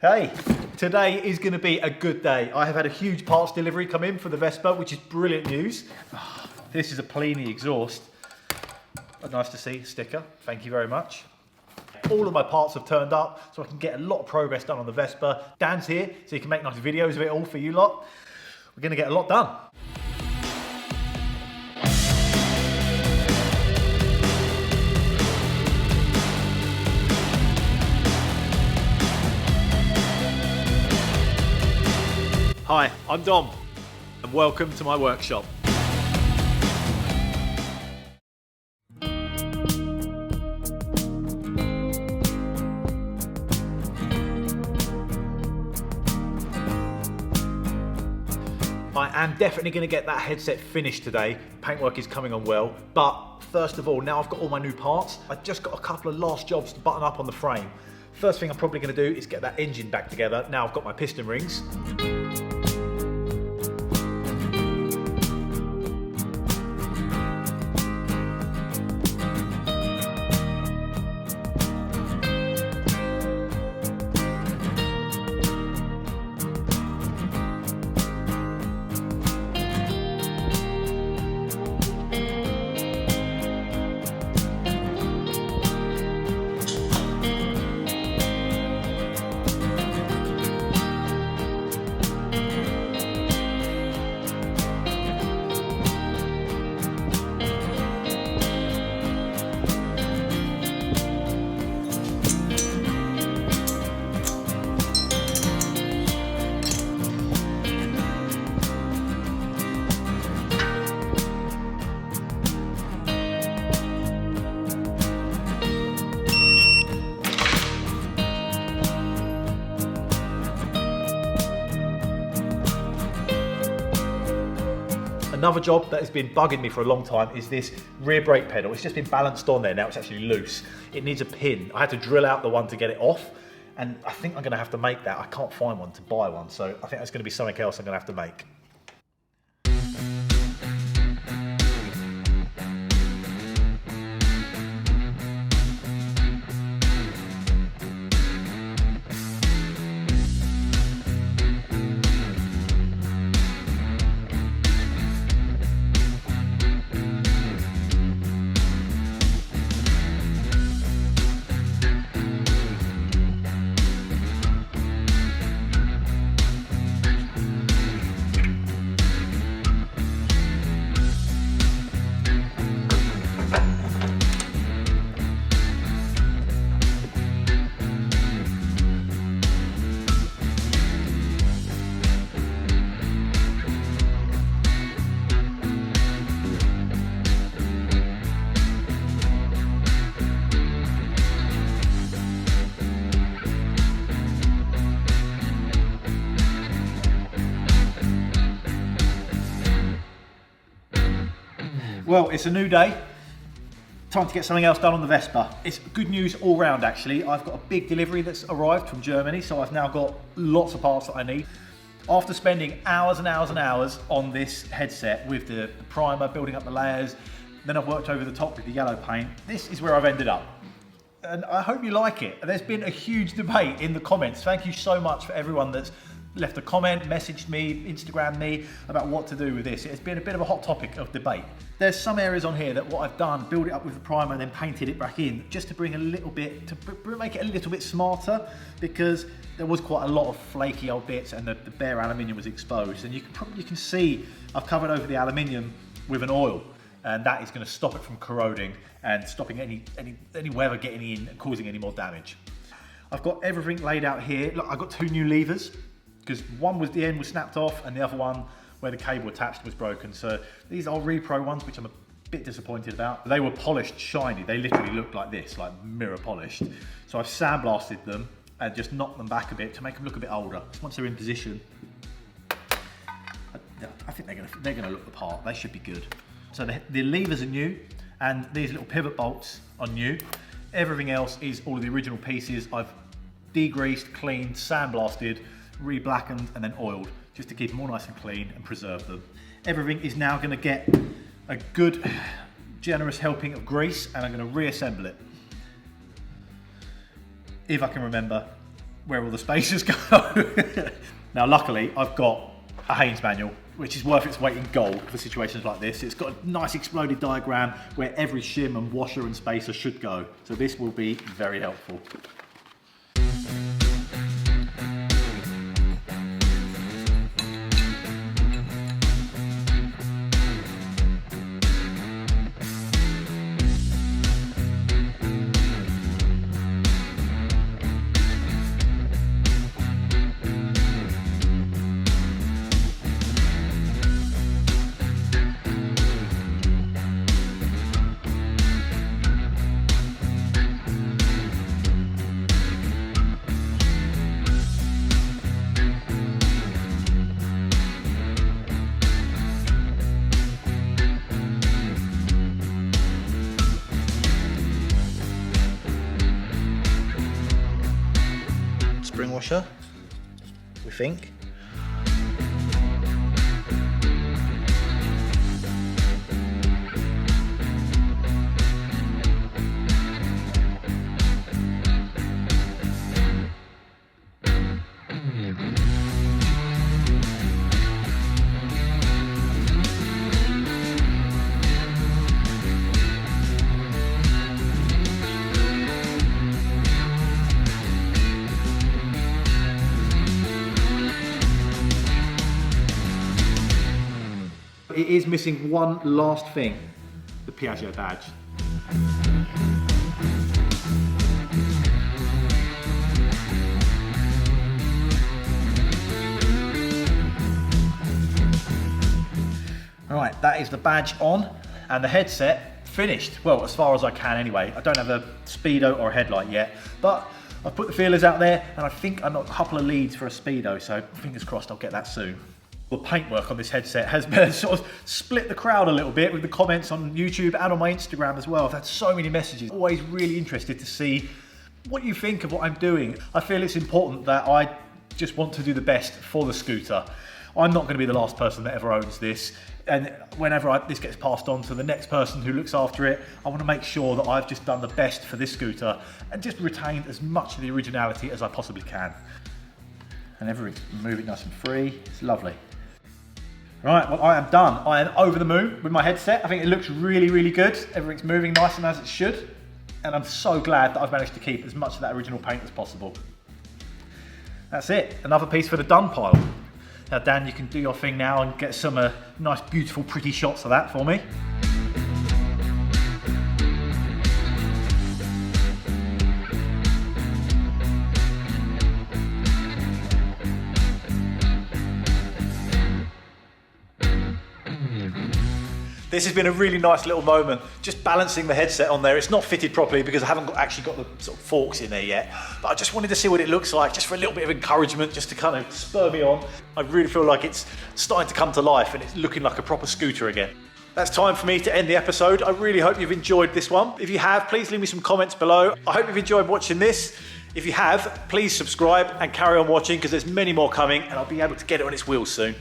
Hey, today is going to be a good day. I have had a huge parts delivery come in for the Vespa, which is brilliant news. This is a Pliny exhaust. Nice to see, sticker, thank you very much. All of my parts have turned up, so I can get a lot of progress done on the Vespa. Dan's here, so he can make nice videos of it all for you lot. We're going to get a lot done. Hi, I'm Dom, and welcome to my workshop. I am definitely going to get that headset finished today. Paintwork is coming on well, but first of all, now I've got all my new parts, I've just got a couple of last jobs to button up on the frame. First thing I'm probably going to do is get that engine back together. Now I've got my piston rings. Another job that has been bugging me for a long time is this rear brake pedal. It's just been balanced on there, now it's actually loose. It needs a pin. I had to drill out the one to get it off, and I think I'm gonna have to make that. I can't find one to buy one, so I think that's gonna be something else I'm gonna have to make. Well, it's a new day. Time to get something else done on the Vespa. It's good news all round actually. I've got a big delivery that's arrived from Germany, so I've now got lots of parts that I need. After spending hours and hours and hours on this headset with the primer, building up the layers, then I've worked over the top with the yellow paint, this is where I've ended up. And I hope you like it. There's been a huge debate in the comments. Thank you so much for everyone that's left a comment, messaged me, Instagrammed me about what to do with this. It's been a bit of a hot topic of debate. There's some areas on here that what I've done, build it up with the primer and then painted it back in, just to bring a little bit, to make it a little bit smarter, because there was quite a lot of flaky old bits and the bare aluminium was exposed. And you can see I've covered over the aluminium with an oil, and that is going to stop it from corroding and stopping any weather getting in and causing any more damage. I've got everything laid out here. Look, I've got two new levers, because one was the end was snapped off and the other one where the cable attached was broken. So these are repro ones, which I'm a bit disappointed about. They were polished shiny. They literally looked like this, like mirror polished. So I've sandblasted them and just knocked them back a bit to make them look a bit older. Once they're in position, I think they're gonna look the part. They should be good. So the levers are new, and these little pivot bolts are new. Everything else is all of the original pieces. I've degreased, cleaned, sandblasted, re-blackened and then oiled, just to keep them all nice and clean and preserve them. Everything is now going to get a good, generous helping of grease, and I'm going to reassemble it. If I can remember where all the spacers go. Now, luckily, I've got a Haynes manual, which is worth its weight in gold for situations like this. It's got a nice exploded diagram where every shim and washer and spacer should go. So this will be very helpful. Spring washer, we think. It is missing one last thing, the Piaggio badge. All right, that is the badge on and the headset finished. Well, as far as I can anyway. I don't have a speedo or a headlight yet, but I've put the feelers out there and I think I got a couple of leads for a speedo, so fingers crossed I'll get that soon. The paintwork on this headset has been sort of split the crowd a little bit with the comments on YouTube and on my Instagram as well. I've had so many messages. Always really interested to see what you think of what I'm doing. I feel it's important that I just want to do the best for the scooter. I'm not going to be the last person that ever owns this. And whenever this gets passed on to the next person who looks after it, I want to make sure that I've just done the best for this scooter and just retained as much of the originality as I possibly can. And everything's moving nice and free. It's lovely. Right, well, I am done. I am over the moon with my headset. I think it looks really, really good. Everything's moving nice and as it should. And I'm so glad that I've managed to keep as much of that original paint as possible. That's it, another piece for the done pile. Now, Dan, you can do your thing now and get some nice, beautiful, pretty shots of that for me. This has been a really nice little moment, just balancing the headset on there. It's not fitted properly because I haven't actually got the sort of forks in there yet, but I just wanted to see what it looks like, just for a little bit of encouragement, just to kind of spur me on. I really feel like it's starting to come to life and it's looking like a proper scooter again. That's time for me to end the episode. I really hope you've enjoyed this one. If you have, please leave me some comments below. I hope you've enjoyed watching this. If you have, please subscribe and carry on watching because there's many more coming and I'll be able to get it on its wheels soon.